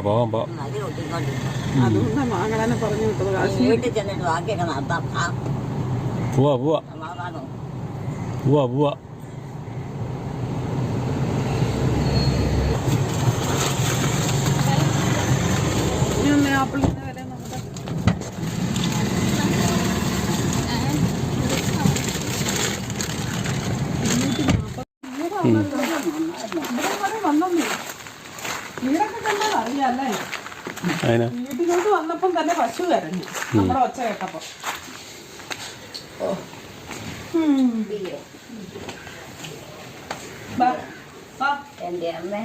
പോവാം പോവാം. നല്ല കുട്ടിക്കൊണ്ടിരിക്കും. അതുകൊണ്ടാണ് മാങ്ങളെന്നെ പറഞ്ഞു വിട്ടത്. കാശ് വീട്ടിൽ ചെന്നിട്ട് ബാക്കിയൊക്കെ നടത്താം. പോവാ പോവാ സമാധാനം. പോവാ പോവാ. ഇനി ഒന്ന് ആപ്പിളിന്റെ വില നോക്കട്ടെ. വീടൊക്കെ കണ്ടാൽ അറിയാല്ലേ. വീട്ടിലോട്ട് വന്നപ്പം തന്നെ പശു കരഞ്ഞു നമ്മുടെ ഒച്ച കേട്ടപ്പോ. എന്റെ അമ്മേ